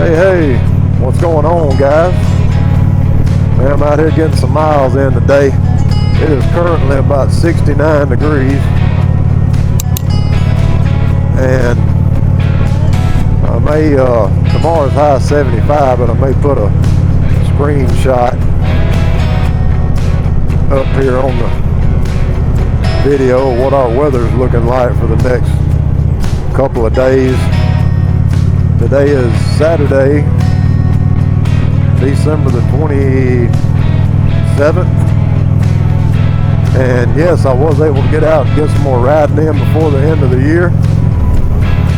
Hey, what's going on, guys? Man, I'm out here getting some miles in today. It is currently about 69 degrees, and I may, tomorrow's high 75, but I may put a screenshot up here on the video of what our weather's looking like for the next couple of days. Today is Saturday, December the 27th, and yes, I was able to get out and get some more riding in before the end of the year,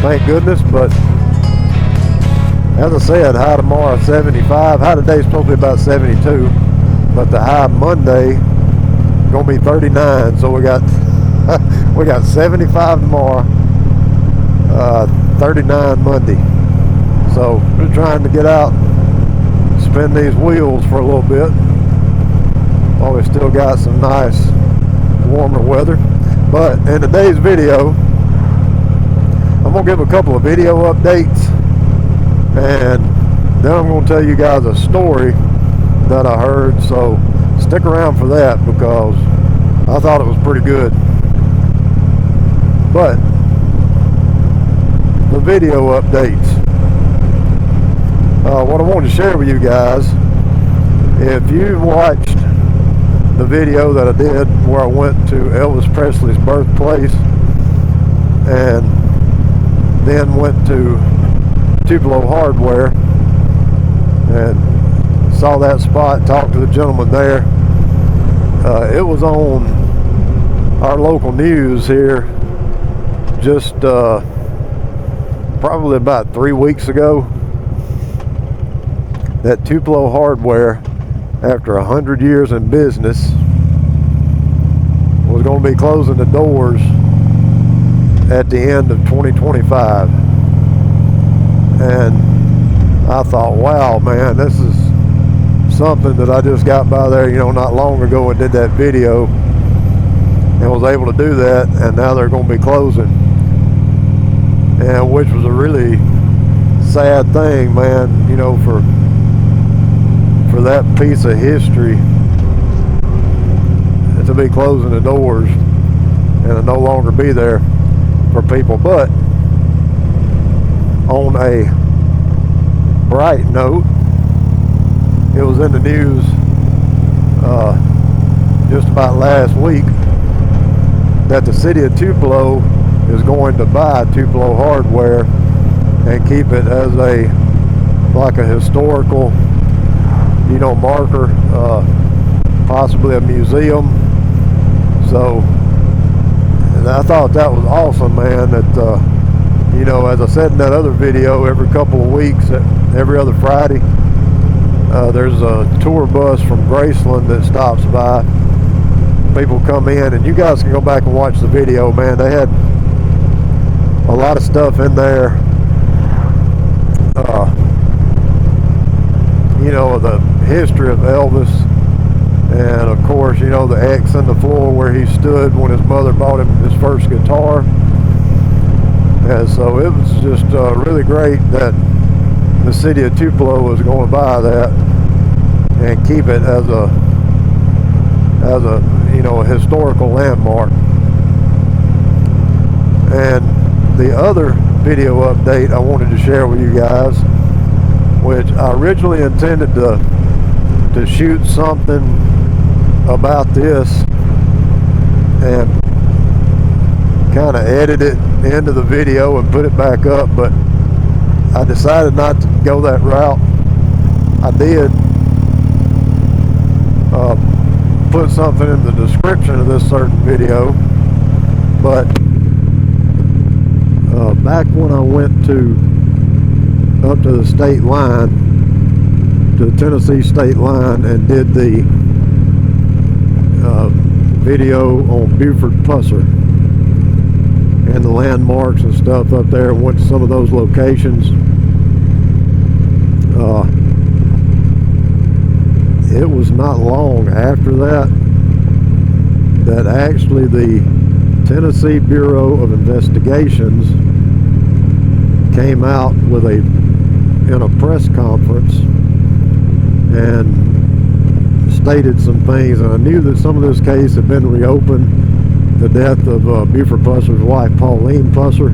thank goodness. But as I said, high tomorrow 75, high today is supposed to be about 72, but the high Monday gonna be 39, so we got we got 75 tomorrow, 39 Monday. So we're trying to get out, spin these wheels for a little bit while we still got some nice warmer weather. But in today's video, I'm gonna give a couple of video updates, and then I'm gonna tell you guys a story that I heard. So stick around for that because I thought it was pretty good. But the video updates. What I wanted to share with you guys, if you watched the video that I did where I went to Elvis Presley's birthplace and then went to Tupelo Hardware and saw that spot, talked to the gentleman there, it was on our local news here just probably about 3 weeks ago, that Tupelo Hardware, after 100 years in business, was going to be closing the doors at the end of 2025. And I thought, wow, man, this is something that I just got by there, not long ago and did that video and was able to do that, and now they're going to be closing. And which was a really sad thing, man, for that piece of history to be closing the doors and to no longer be there for people. But on a bright note, it was in the news just about last week that the city of Tupelo is going to buy Tupelo Hardware and keep it as like a historical marker, possibly a museum. So, and I thought that was awesome, man, that as I said in that other video, every couple of weeks, every other Friday, there's a tour bus from Graceland that stops by. People come in, and you guys can go back and watch the video, man. They had a lot of stuff in there, the history of Elvis, and of course, the X in the floor where he stood when his mother bought him his first guitar. And so it was just really great that the city of Tupelo was going to buy that and keep it as a historical landmark. And the other video update I wanted to share with you guys, which I originally intended to shoot something about this and kind of edit it into the video and put it back up, but I decided not to go that route. I did put something in the description of this certain video, but back when I went up to the state line, to the Tennessee state line, and did the video on Buford Pusser and the landmarks and stuff up there, went to some of those locations. It was not long after that actually the Tennessee Bureau of Investigations came out with a in a press conference and stated some things, and I knew that some of this case had been reopened, the death of Buford Pusser's wife, Pauline Pusser,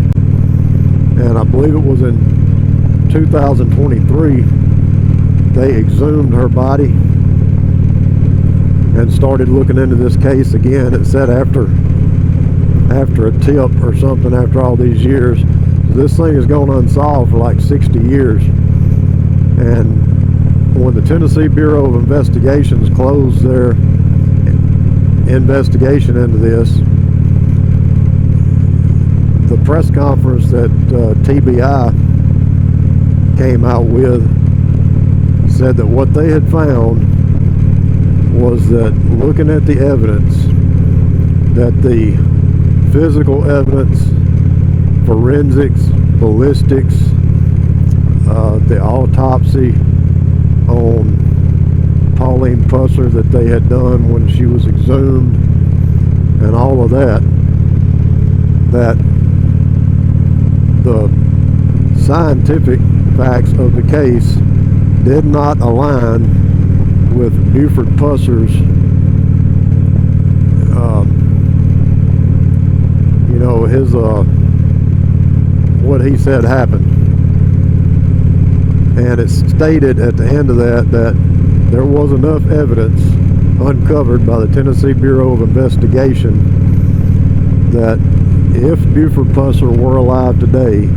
and I believe it was in 2023 they exhumed her body and started looking into this case again. It said after a tip or something, after all these years. This thing has gone unsolved for like 60 years, and when the Tennessee Bureau of Investigations closed their investigation into this, the press conference that TBI came out with said that what they had found was that, looking at the evidence, that the physical evidence, forensics, ballistics, the autopsy on Pauline Pusser that they had done when she was exhumed, and all of that, that the scientific facts of the case did not align with Buford Pusser's his what he said happened. And it stated at the end of that there was enough evidence uncovered by the Tennessee Bureau of Investigation that if Buford Pusser were alive today,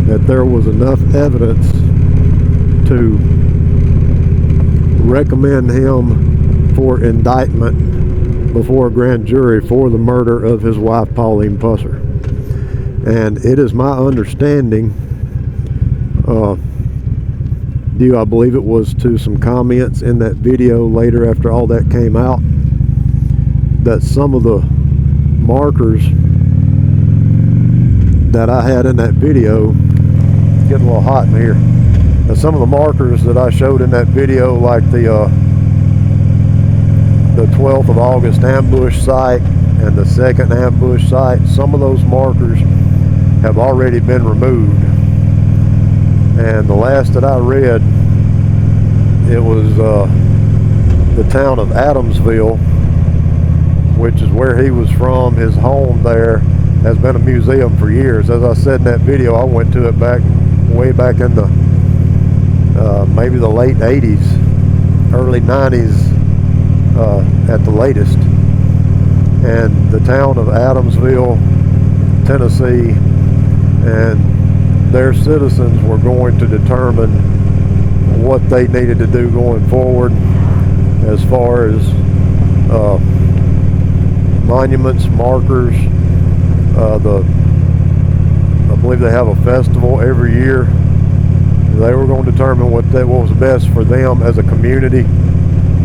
that there was enough evidence to recommend him for indictment before a grand jury for the murder of his wife, Pauline Pusser. And it is my understanding, due, I believe it was to some comments in that video later after all that came out, that some of the markers that I had in that video, it's getting a little hot in here, that some of the markers that I showed in that video, like the 12th of August ambush site and the second ambush site, some of those markers have already been removed. And the last that I read, it was the town of Adamsville, which is where he was from. His home there has been a museum for years. As I said in that video, I went to it way back in the maybe the late 80s, early 90s at the latest. And the town of Adamsville, Tennessee, and their citizens were going to determine what they needed to do going forward as far as monuments, markers. I believe they have a festival every year. They were going to determine what was best for them as a community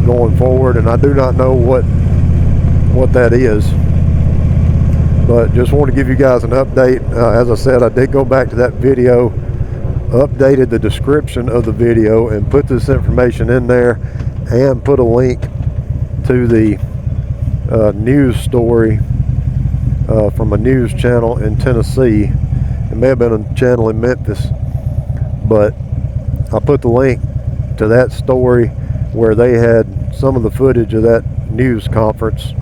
going forward, and I do not know what that is. But just want to give you guys an update. As I said, I did go back to that video, updated the description of the video, and put this information in there, and put a link to the news story from a news channel in Tennessee. It may have been a channel in Memphis, but I put the link to that story where they had some of the footage of that news conference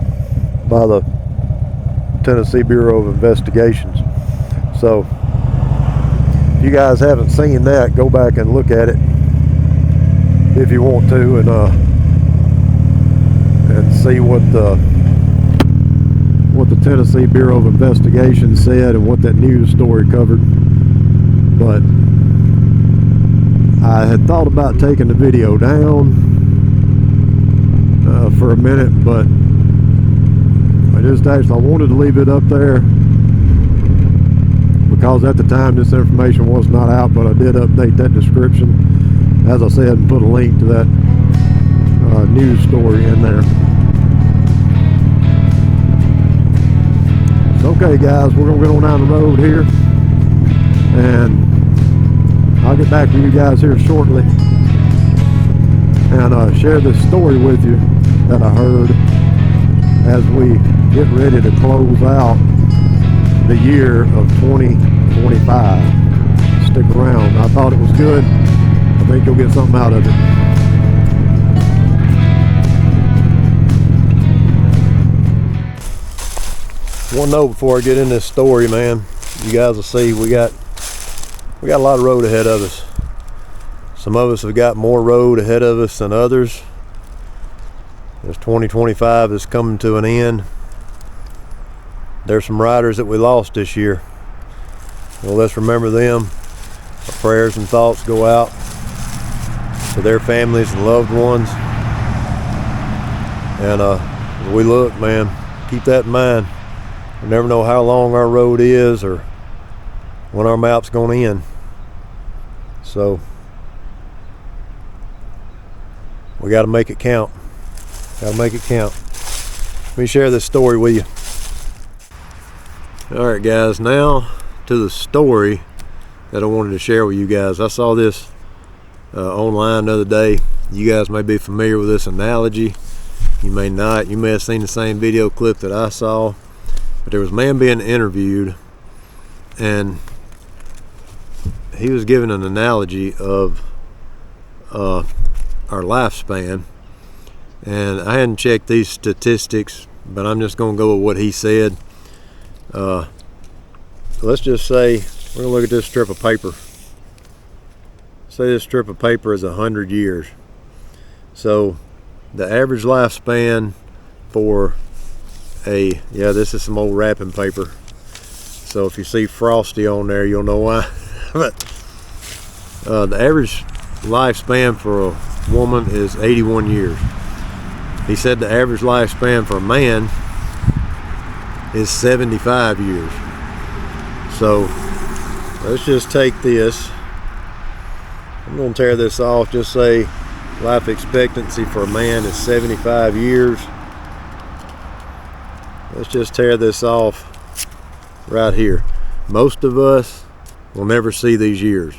by the Tennessee Bureau of Investigations. So if you guys haven't seen that, go back and look at it if you want to, and see what the Tennessee Bureau of Investigation said and what that news story covered. But I had thought about taking the video down for a minute, but I wanted to leave it up there because at the time this information was not out, but I did update that description, as I said, and put a link to that news story in there. Okay guys, we're going to get on down the road here, and I'll get back to you guys here shortly and share this story with you that I heard as we get ready to close out the year of 2025. Stick around. I thought it was good think you'll get something out of it. One note before I get in this story, man. You guys will see we got a lot of road ahead of us. Some of us have got more road ahead of us than others. As 2025 is coming to an end, there's some riders that we lost this year. Well, let's remember them. Our prayers and thoughts go out to their families and loved ones. And as we look, man, keep that in mind. We never know how long our road is or when our map's going to end. So we got to make it count. Got to make it count. Let me share this story with you. All right, guys, now to the story that I wanted to share with you guys. I saw this online the other day. You guys may be familiar with this analogy. You may not. You may have seen the same video clip that I saw. But there was a man being interviewed, and he was giving an analogy of our lifespan. And I hadn't checked these statistics, but I'm just going to go with what he said. Let's just say, we're going to look at this strip of paper. Say this strip of paper is 100 years. So the average lifespan for this is some old wrapping paper. So if you see Frosty on there, you'll know why. But the average lifespan for a woman is 81 years. He said the average lifespan for a man is 75 years. So let's just take this. I'm going to tear this off. Just say life expectancy for a man is 75 years. Let's just tear this off right here. Most of us will never see these years.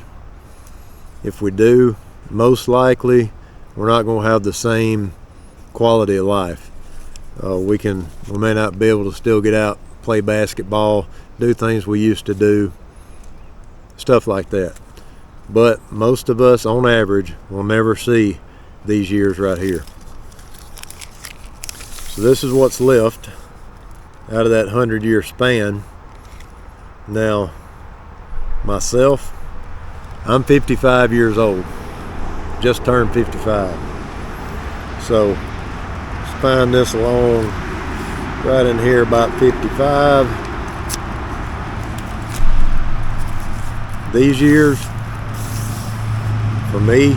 If we do, most likely we're not going to have the same quality of life. We may not be able to still get out, play basketball, do things we used to do, stuff like that. But most of us on average will never see these years right here. So this is what's left out of that 100-year span. Now, myself, I'm 55 years old. Just turned 55. So let's find this along right in here about 55. These years, for me,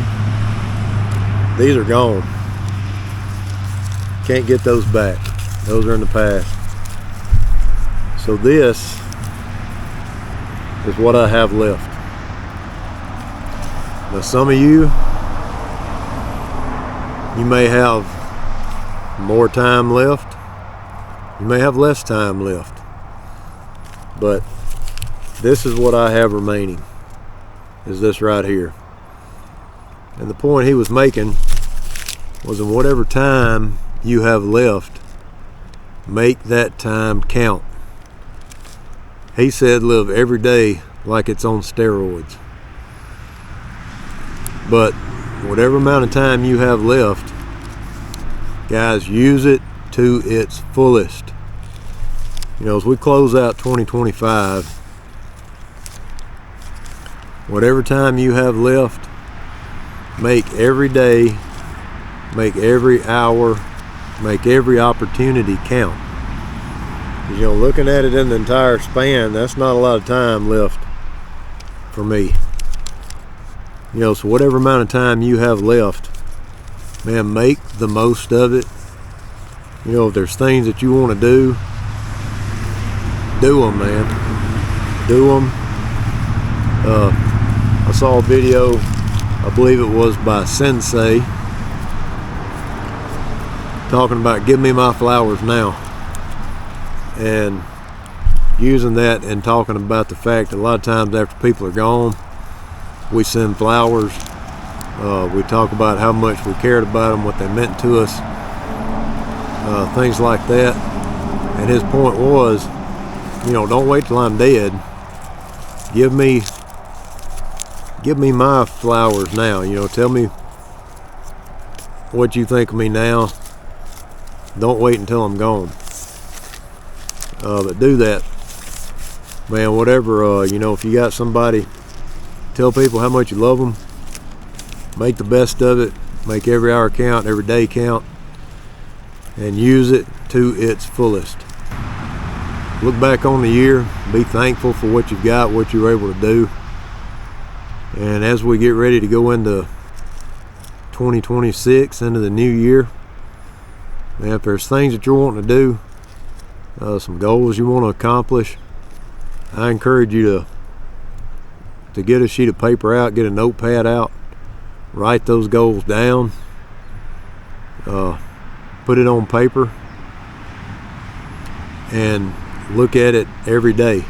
these are gone. Can't get those back. Those are in the past. So this is what I have left. Now some of you may have more time left. You may have less time left. But this is what I have remaining, is this right here. And the point he was making was, in whatever time you have left, make that time count. He said live every day like it's on steroids. But whatever amount of time you have left, guys, use it to its fullest. You know, as we close out 2025, whatever time you have left, make every day, make every hour, make every opportunity count. You know, looking at it in the entire span, that's not a lot of time left for me. You know, so whatever amount of time you have left, man, make the most of it. You know, if there's things that you want to do them, man. Do them. I saw a video, I believe it was by Sensei, talking about give me my flowers now. And using that and talking about the fact that a lot of times after people are gone, we send flowers. We talk about how much we cared about them, what they meant to us, things like that. And his point was, you know, don't wait till I'm dead. Give me give me my flowers now. You know, tell me what you think of me now. Don't wait until I'm gone. But do that, man. Whatever, you know, if you got somebody, tell people how much you love them. Make the best of it. Make every hour count, every day count, and use it to its fullest. Look back on the year, be thankful for what you've got, what you were able to do. And as we get ready to go into 2026, into the new year, man, if there's things that you're wanting to do, some goals you want to accomplish, I encourage you to get a sheet of paper out, get a notepad out, write those goals down, put it on paper, and look at it every day.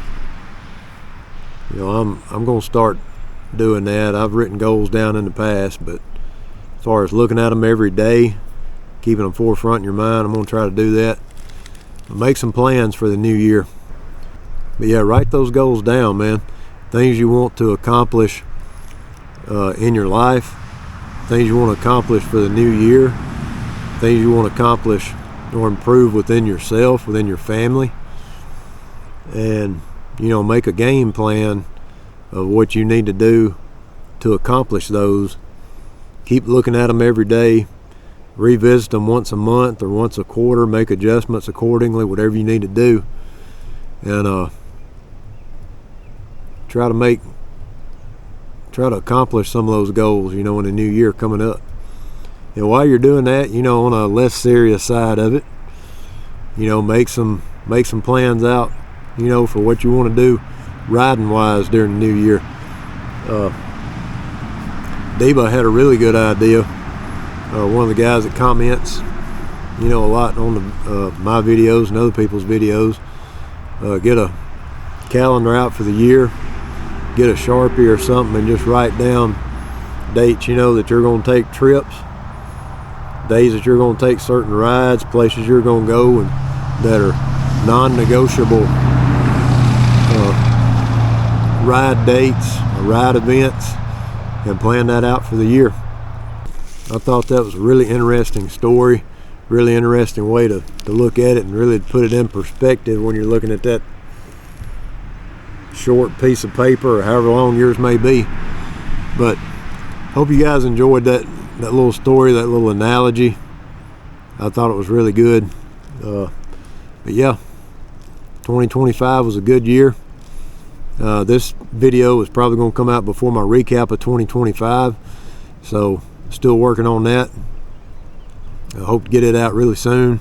You know, I'm going to start doing that. I've written goals down in the past, but as far as looking at them every day, keeping them forefront in your mind, I'm going to try to do that. Make some plans for the new year. But yeah, write those goals down, man. Things you want to accomplish in your life, things you want to accomplish for the new year, things you want to accomplish or improve within yourself, within your family. And, you know, make a game plan of what you need to do to accomplish those. Keep looking at them every day. Revisit them once a month or once a quarter. Make adjustments accordingly, whatever you need to do. And try to accomplish some of those goals, you know, in the new year coming up. And while you're doing that, you know, on a less serious side of it, you know, make some plans out, you know, for what you want to do riding wise during the new year. Deba had a really good idea. One of the guys that comments, you know, a lot on my videos and other people's videos, get a calendar out for the year, get a Sharpie or something, and just write down dates, you know, that you're going to take trips, days that you're going to take certain rides, places you're going to go, and that are non-negotiable ride dates, ride events, and plan that out for the year. I thought that was a really interesting story, really interesting way to look at it and really put it in perspective when you're looking at that short piece of paper or however long yours may be. But hope you guys enjoyed that little story, that little analogy. I thought it was really good. But yeah, 2025 was a good year. This video is probably going to come out before my recap of 2025, so still working on that. I hope to get it out really soon,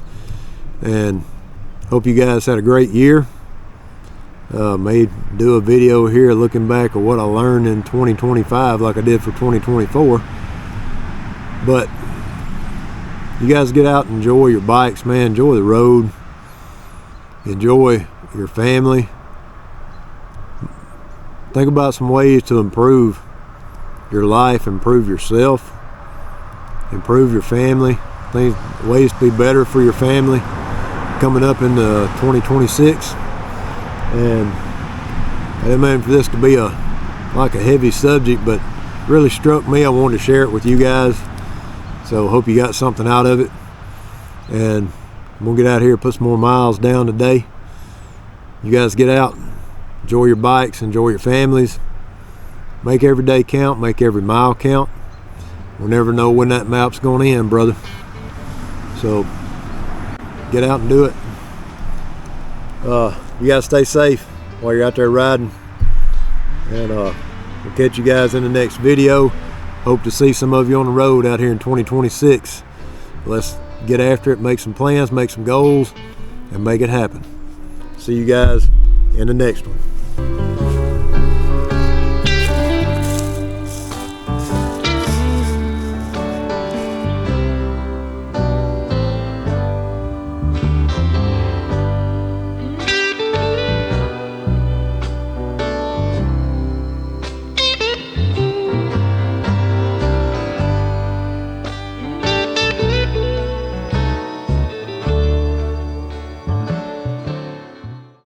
and hope you guys had a great year. May do a video here looking back at what I learned in 2025 like I did for 2024. But you guys get out and enjoy your bikes, man. Enjoy the road, enjoy your family. Think about some ways to improve your life, improve yourself, improve your family, ways to be better for your family coming up into 2026. And I didn't mean for this to be like a heavy subject, but really struck me. I wanted to share it with you guys, so hope you got something out of it. And I'm gonna get out here and put some more miles down today. You guys get out, enjoy your bikes, enjoy your families, make every day count, make every mile count. We'll never know when that map's going to end, brother. So get out and do it. You guys stay safe while you're out there riding, and we'll catch you guys in the next video. Hope to see some of you on the road out here in 2026. Let's get after it, make some plans, make some goals, and make it happen. See you guys in the next one.